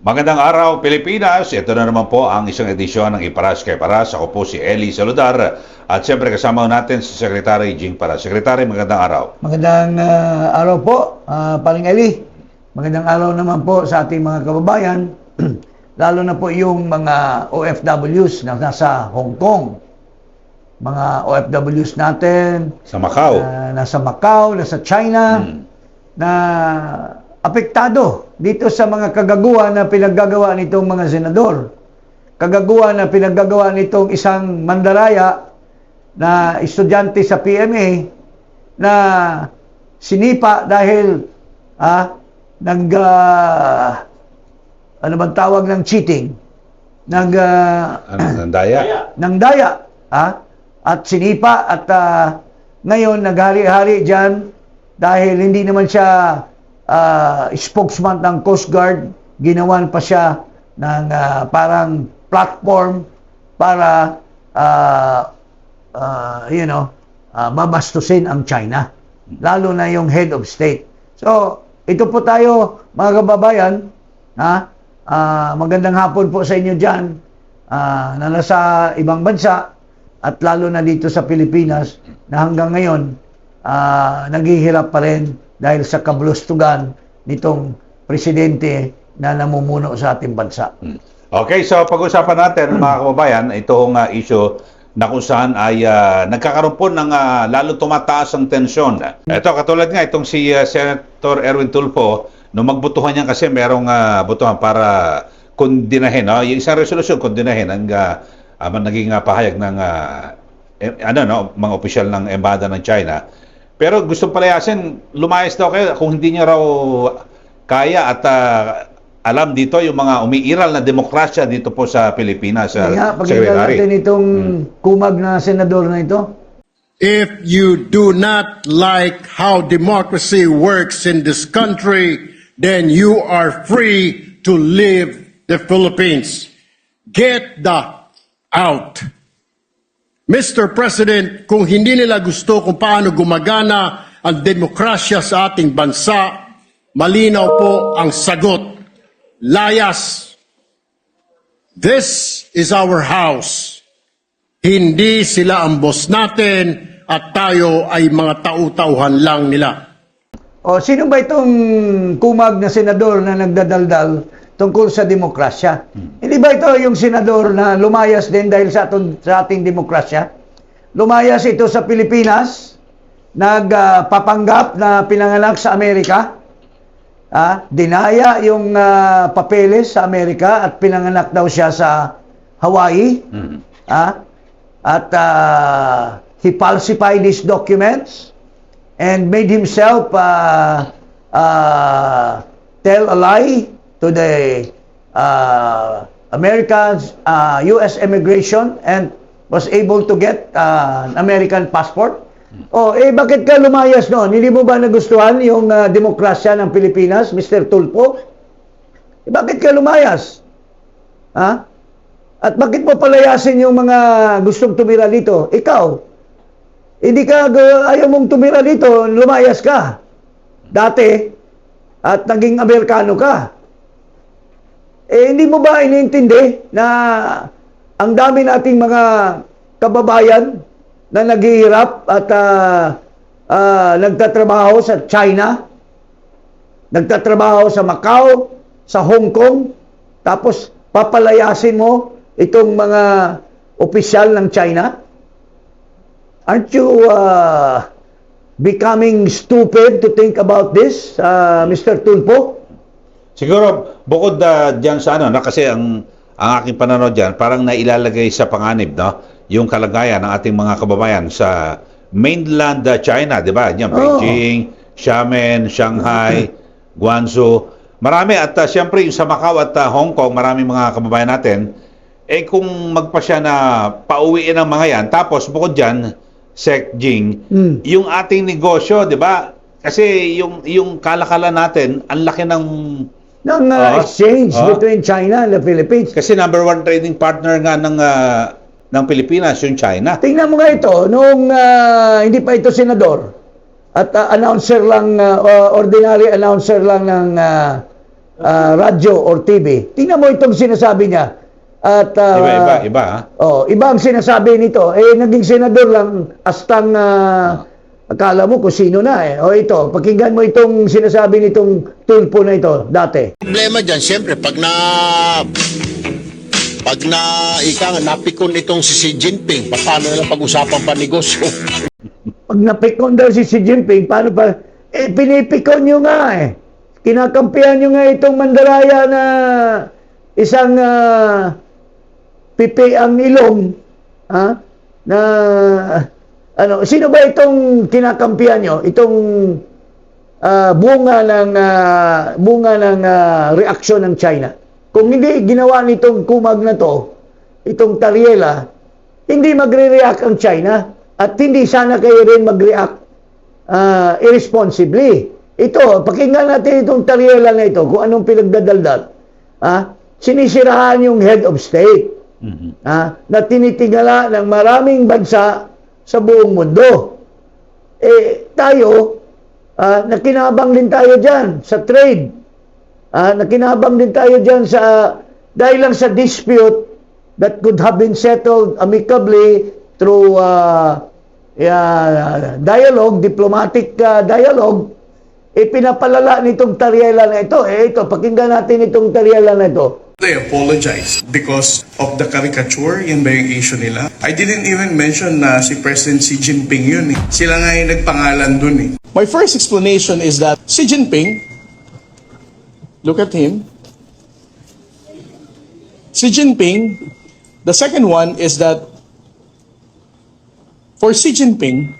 Magandang araw, Pilipinas. Ito na naman po ang isang edisyon ng Iparas kay Paras. Ako po si Eli Saludar. At siyempre kasama natin si Secretary Jing Paras. Secretary, magandang araw. Magandang araw po, Paring Eli. Magandang araw naman po sa ating mga kababayan, lalo na po yung mga OFWs na nasa Hong Kong. Mga OFWs natin Sa Macau. nasa Macau, nasa China, na apektado dito sa mga kagaguhan na pinaggagawa nitong mga senador. Kagaguhan na pinaggagawa nitong isang mandaraya na estudyante sa PMA na sinipa dahil ano bang tawag ng cheating? Ng daya? Ng daya. At sinipa at ngayon naghari-hari dyan dahil hindi naman siya spokesman ng Coast Guard, ginawan pa siya ng parang platform para babastusin ang China, lalo na yung head of state. So, ito po tayo mga kababayan, magandang hapon po sa inyo dyan na nasa ibang bansa at lalo na dito sa Pilipinas na hanggang ngayon naghihirap pa rin dahil sa kablustugan nitong presidente na namumuno sa ating bansa. Okay, so pag-usapan natin mga kababayan, itong issue na kung saan ay nagkakaroon po ng lalo tumataas ang tensyon. Ito, katulad nga, itong si Senator Erwin Tulfo, nung magbutuhan niya kasi merong butuhan para kondinahin, yung isang resolusyon kondinahin ang naging pahayag ng mga opisyal ng embahada ng China. Pero gusto palayasin, lumayas daw kayo kung hindi niya raw kaya at alam dito yung mga umiiral na demokrasya dito po sa Pilipinas. Pakinggan natin itong kumag na senador na ito. If you do not like how democracy works in this country, then you are free to leave the Philippines. Get the out. Mr. President, kung hindi nila gusto kung paano gumagana ang demokrasya sa ating bansa, malinaw po ang sagot. Layas. This is our house. Hindi sila ang boss natin at tayo ay mga tau-tauhan lang nila. O, sino ba itong kumag na senador na nagdadaldal tungkol sa demokrasya? Hindi ba ito yung senador na lumayas din dahil sa ating demokrasya? Lumayas ito sa Pilipinas, nagpapanggap na pinanganak sa Amerika, dinaya yung papeles sa Amerika at pinanganak daw siya sa Hawaii, at he falsified these documents and made himself tell a lie to the Americans, U.S. immigration, and was able to get an American passport. Bakit ka lumayas noon? Hindi mo ba nagustuhan yung demokrasya ng Pilipinas, Mr. Tulfo? Bakit ka lumayas? At bakit mo palayasin yung mga gustong tumira dito? Ikaw, hindi ka, ayaw mong tumira dito, lumayas ka. Dati, at naging Amerikano ka. Hindi mo ba iniintindi na ang dami nating mga kababayan na naghihirap at nagtatrabaho sa China, nagtatrabaho sa Macau, sa Hong Kong, tapos papalayasin mo itong mga opisyal ng China? Aren't you becoming stupid to think about this, Mr. Tulfo? Siguro, bukod dyan sa kasi ang aking pananaw dyan, parang nailalagay sa panganib, yung kalagayan ng ating mga kababayan sa mainland China, di ba? Yan, Beijing, Xiamen, Shanghai, Guangzhou. Marami at siyempre yung sa Macau at Hong Kong, marami mga kababayan natin, kung magpasya na pauwiin ang mga yan, tapos bukod dyan, Sec Jing, yung ating negosyo, di ba? Kasi yung kalakalan natin, ang laki ng exchange between China and the Philippines. Kasi number one trading partner nga ng Pilipinas, yung China. Tingnan mo nga ito, nung hindi pa ito senador, at announcer lang, ordinary announcer lang ng radyo or TV. Tingnan mo itong sinasabi niya. At Iba, ha? iba ang sinasabi nito. Naging senador lang hastang akala mo kung sino na eh. Ito, pakinggan mo itong sinasabi nitong tulpo na ito dati. Problema dyan, siyempre, pag napikon itong si Xi Jinping, paano na pag-usapan pa negosyo? Pag napikon daw si Xi Jinping, paano pa? Pinipikon nyo nga eh. Kinakampihan nyo nga itong mandaraya na isang pipi ang ilong, na sino ba itong kinakampihan nyo? Itong bunga ng reaksyon ng China. Kung hindi ginawa nitong kumag na to, itong Tariela, hindi magre-react ang China at hindi sana kayo rin mag-react irresponsibly. Ito, pakinggan natin itong Tariela na ito, kung anong pinagdadaldal. Sinisirahan yung head of state. Na tinitingala ng maraming bansa sa buong mundo. Tayo, nakinabang din tayo dyan sa trade. Nakinabang din tayo dyan dahil lang sa dispute that could have been settled amicably through dialogue, diplomatic dialogue. Pinapalala nitong Tariela na ito. Ito, pakinggan natin itong Tariela na ito. They apologize because of the caricature, yun ba yung issue nila? I didn't even mention na si President Xi Jinping yun eh. Sila nga yung nagpangalan dun eh. My first explanation is that Xi Jinping, look at him. Xi Jinping, the second one is that for Xi Jinping,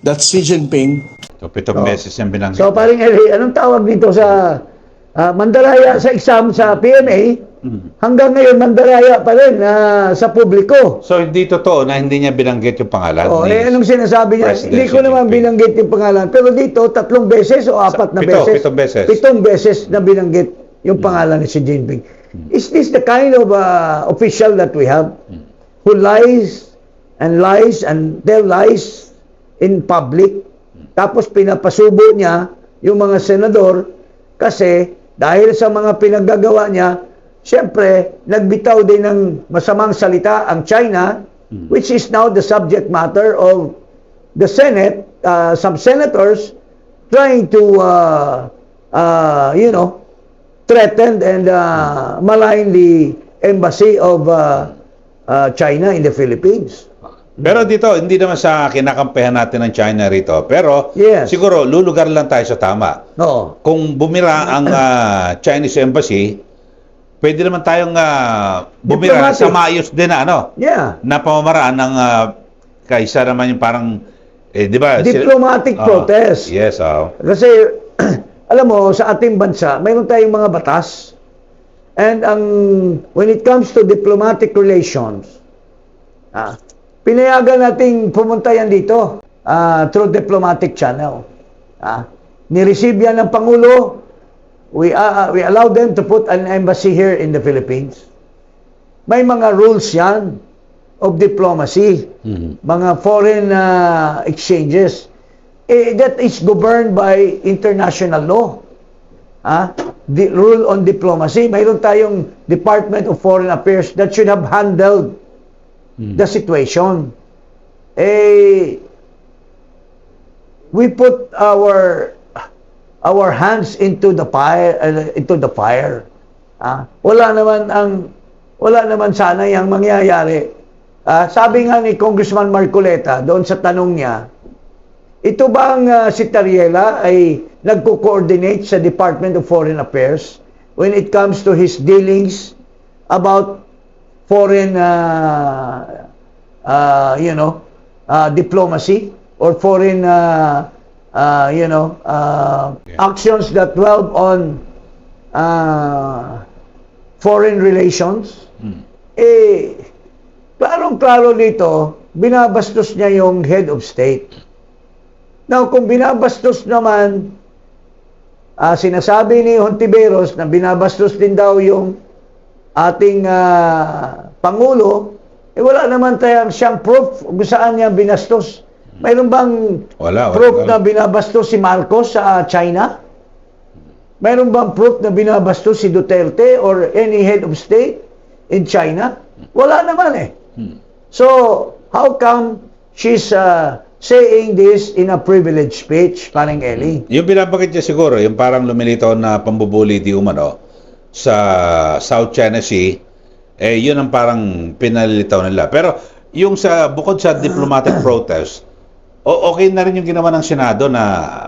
that Xi Jinping. So, 7 beses yung binanggit. So, paring Eli, anong tawag dito sa mandaraya sa exam sa PMA? Hanggang ngayon, mandaraya pa rin sa publiko. So, hindi totoo na hindi niya binanggit yung pangalan. Anong sinasabi niya? President Hindi ko Xi naman Jinping. binanggit yung pangalan. Pero dito, 3 beses o 4 na beses? 7 beses. 7 beses na binanggit yung pangalan ni Xi Jinping. Is this the kind of official that we have who lies and tell lies in public? Tapos pinapasubo niya yung mga senador kasi dahil sa mga pinaggagawa niya, siyempre, nagbitaw din ng masamang salita ang China, which is now the subject matter of the Senate, some senators trying to, threaten and malign the embassy of China in the Philippines. Pero dito, hindi naman sa kinakampihan natin ng China rito. Pero Yes. siguro, lulugar lang tayo sa tama. Oo. Kung bumira ang Chinese embassy, pwede naman tayong bumira Diplomatic. sa maayos din Yeah. na pamamaraan ng kaisa naman yung parang, di ba? Diplomatic protest. Yes, Kasi, alam mo, sa ating bansa, mayroon tayong mga batas. And when it comes to diplomatic relations, pinayagan nating pumunta yan dito through diplomatic channel. Nireceive yan ng Pangulo. We allow them to put an embassy here in the Philippines. May mga rules yan of diplomacy. Mga foreign exchanges. That is governed by international law. The rule on diplomacy. Mayroon tayong Department of Foreign Affairs that should have handled the situation. We put our hands into the fire. Wala naman sana yang mangyayari. Sabi nga ni Congressman Marcoleta doon sa tanong niya, ito bang si Tariela ay nagko-coordinate sa Department of Foreign Affairs when it comes to his dealings about foreign diplomacy or foreign actions that dwell on foreign relations? Klarong-klaro dito, binabastos niya yung head of state. Now, kung binabastos naman, sinasabi ni Hontiveros na binabastos din daw yung ating Pangulo, wala naman tayong siyang proof kung saan niya binastos Mayroon bang Wala. proof na binabastos si Marcos sa China? Mayroon bang proof na binabastos si Duterte or any head of state in China? Wala naman eh. So, how come she's saying this in a privileged speech, parang Ellie? Yung binabanggit niya siguro, yung parang lumilitaw na pambubuli di umano sa South China Sea, yun ang parang pinalilitaw nila. Pero yung bukod sa diplomatic protest, okay na rin yung ginawa ng Senado na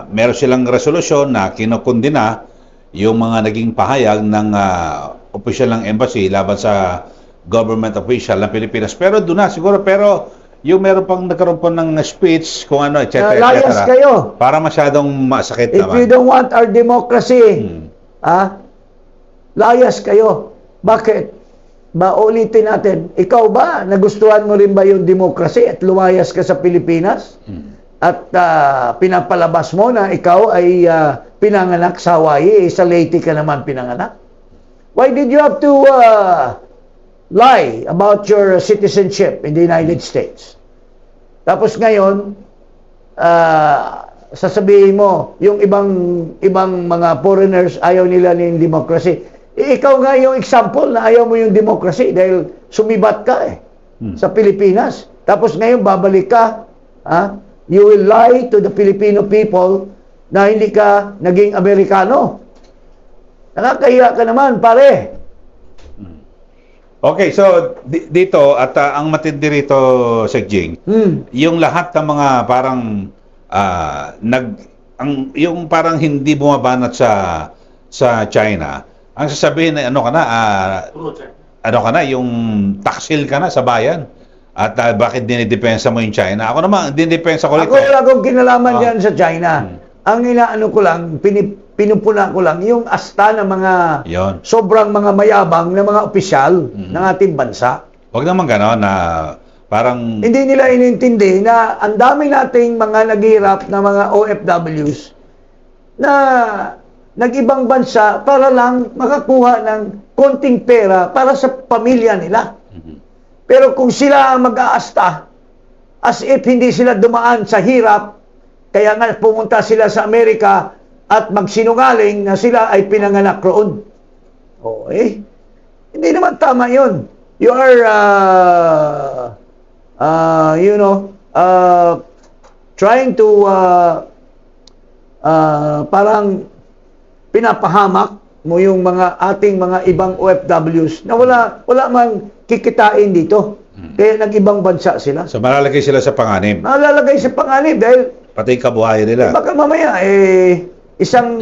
meron silang resolusyon na kinukundina yung mga naging pahayag ng opisyal ng embassy laban sa government official ng Pilipinas. Pero doon na siguro, yung meron pang nagkaroon po ng speech kung ano, etc. Layas kayo. Para masyadong masakit If you naman. don't want our democracy, layas kayo. Bakit? Ulitin natin, ikaw ba, nagustuhan mo rin ba yung democracy at lumayas ka sa Pilipinas? At pinapalabas mo na ikaw ay pinanganak sa Hawaii, sa Leyte ka naman pinanganak? Why did you have to lie about your citizenship in the United States? Tapos ngayon, sasabihin mo, yung ibang mga foreigners ayaw nila ng democracy. Ikaw nga yung example na ayaw mo yung democracy dahil sumibat ka sa Pilipinas. Tapos ngayon babalik ka, you will lie to the Filipino people na hindi ka naging Amerikano. Nakakahiya ka naman, pare. Okay, so dito at ang matindi rito, Sek Jing, yung lahat ng mga parang yung parang hindi bumabanat sa China, ang sasabihin na yung taksil ka na sa bayan. At bakit dinidepensa mo yung China? Ako naman, dinidepensa ko rito. Ako wala akong kinalaman dyan sa China. Ang inaano ko lang, pinupuna ko lang, yung asta ng mga sobrang mga mayabang na mga opisyal ng ating bansa. Huwag naman gano'n na parang... Hindi nila inintindi na ang dami nating mga naghihirap na mga OFWs na nag-ibang bansa para lang makakuha ng konting pera para sa pamilya nila. Pero kung sila ang mag-aasta, as if hindi sila dumaan sa hirap, kaya nga pumunta sila sa Amerika at magsinungaling na sila ay pinanganak roon. Hindi naman tama yun. You are, trying to, parang pinapahamak mo yung ating mga ibang OFWs na wala mang kikitain dito. Kaya nag-ibang bansa sila. So malalagay sila sa panganib. Malalagay sa panganib dahil Pati kabuhayan nila. baka mamaya isang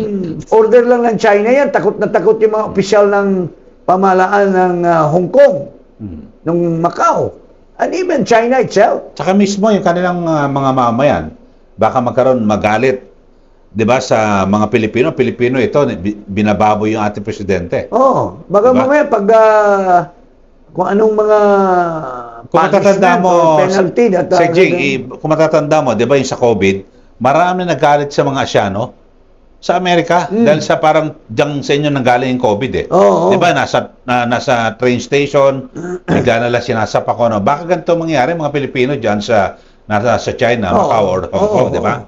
order lang ng China yan. Takot na takot yung mga opisyal ng pamahalaan ng Hong Kong, ng Macau, and even China itself. Tsaka mismo yung kanilang mga mamayan, baka magalit. 'Di ba sa mga Pilipino ito binababoy yung ating presidente. Baka Diba? mamaya pag kung anong mga Kung matatanda punishment mo, or penalty that Sek Jing, kung matatanda mo, 'di ba yung sa COVID, marami nagalit sa mga Asyano sa Amerika dahil sa parang diyan sa inyo nanggaling yung COVID eh. 'Di ba nasa train station, bigla na lang sinasap ako no. Baka ganito mangyari mga Pilipino diyan sa China, Macau or Hong Kong, 'di ba?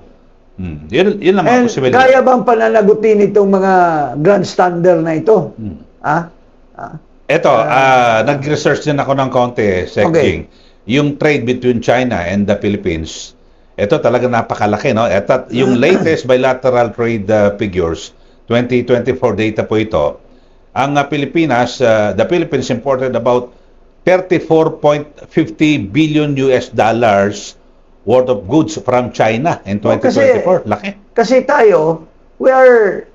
Yun lang ang And posibilidad. kaya bang pananagutin itong mga grandstander na ito? Eto, nag-research din ako ng konti, Sek Jing. Yung trade between China and the Philippines, ito talaga napakalaki, no? Ito, yung latest bilateral trade figures, 2024 data po ito, ang Pilipinas, the Philippines imported about 34.50 billion US dollars worth of goods from China in 2024. Laki. Kasi tayo, we are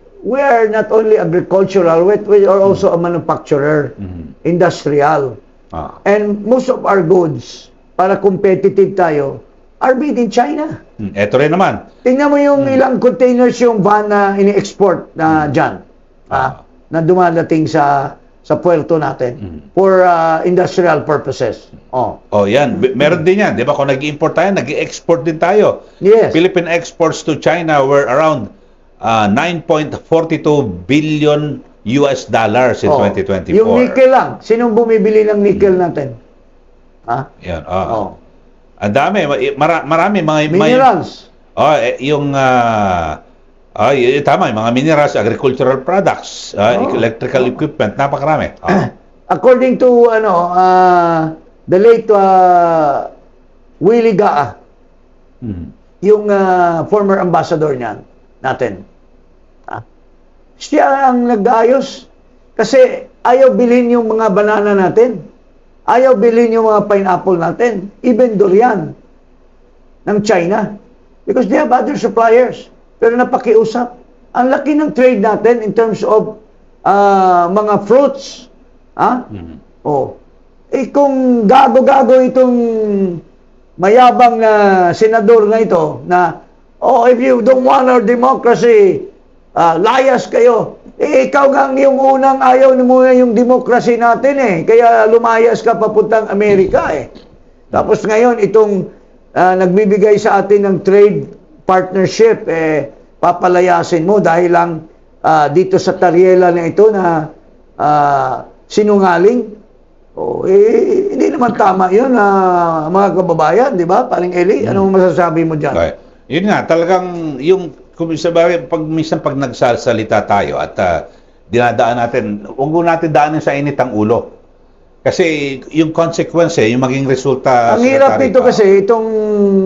not only agricultural, we are also a manufacturer, industrial. And most of our goods, para competitive tayo, are made in China. Ito rin naman. Tingnan mo yung ilang containers yung van na ini-export na dyan, na dumadating sa puerto natin for industrial purposes. Yan. Meron din yan. Di ba? Kung nag-import tayo, nag-export din tayo. Yes. Philippine exports to China were around 9.42 billion US dollars in 2024. Yung nickel lang. Sinong bumibili ng nickel natin? Yan. Ang dami, marami mga Minerals. yung tama, yung mga minerals, agricultural products, electrical equipment, napakarami. According to the late Willie Gaa, yung former ambassador natin. Siya ang nag-ayos kasi ayaw bilhin yung mga banana natin. Ayaw bilhin yung mga pineapple natin. Even durian ng China. Because they have other suppliers. Pero napakiusap. Ang laki ng trade natin in terms of mga fruits. Oh. Kung gago-gago itong mayabang na senador na ito na, if you don't want our democracy, layas kayo. Ikaw nga yung unang ayaw mo yung democracy natin Kaya lumayas ka papuntang Amerika Tapos ngayon, itong nagbibigay sa atin ng trade partnership, papalayasin mo dahil lang dito sa Tariela na ito na sinungaling. Hindi naman tama yun, mga kababayan, di ba? Paring Eli, anong masasabi mo dyan? Okay. Yun nga, talagang yung minsan pag nagsasalita tayo at dinadaan natin, huwag mo natin daanin sa init ang ulo. Kasi yung consequence, yung maging resulta... Ang hirap nito kasi, itong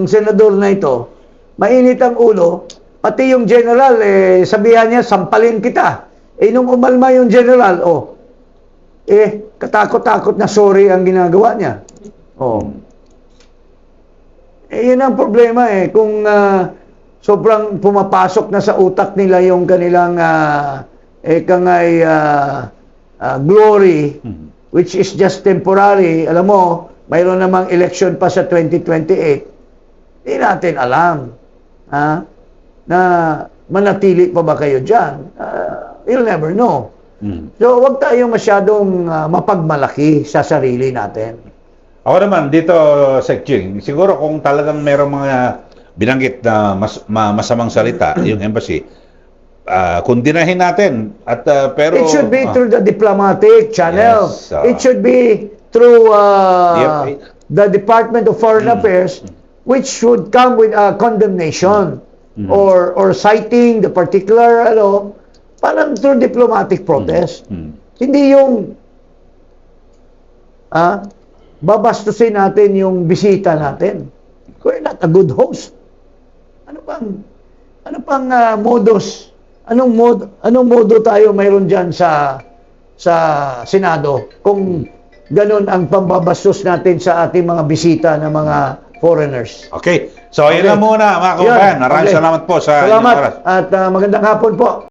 senador na ito, mainit ang ulo, pati yung general, sabihan niya, sampalin kita. Nung umalma yung general, katakot-takot na sorry ang ginagawa niya. Yun ang problema kung sobrang pumapasok na sa utak nila yung kanilang glory, which is just temporary. Alam mo, mayroon namang election pa sa 2028. Hindi natin alam na manatili pa ba kayo dyan. You'll never know. So, wag tayong masyadong mapagmalaki sa sarili natin. Ako naman, dito, Sec Ching, siguro kung talagang merong mga binanggit na masamang salita, yung embassy, kundinahin natin. At, pero, It should be through the diplomatic channel. Yes, It should be through the Department of Foreign Affairs, which should come with a condemnation or citing the particular, parang through diplomatic protest. Hindi yung babastusin natin yung bisita natin. We're not a good host. Ano pang modus? Anong modo tayo mayroon diyan sa Senado kung ganun ang pambabastos natin sa ating mga bisita na mga foreigners? Okay. So, yun lang muna, mga kababayan. Maraming salamat po sa inyong oras. Salamat at magandang hapon po.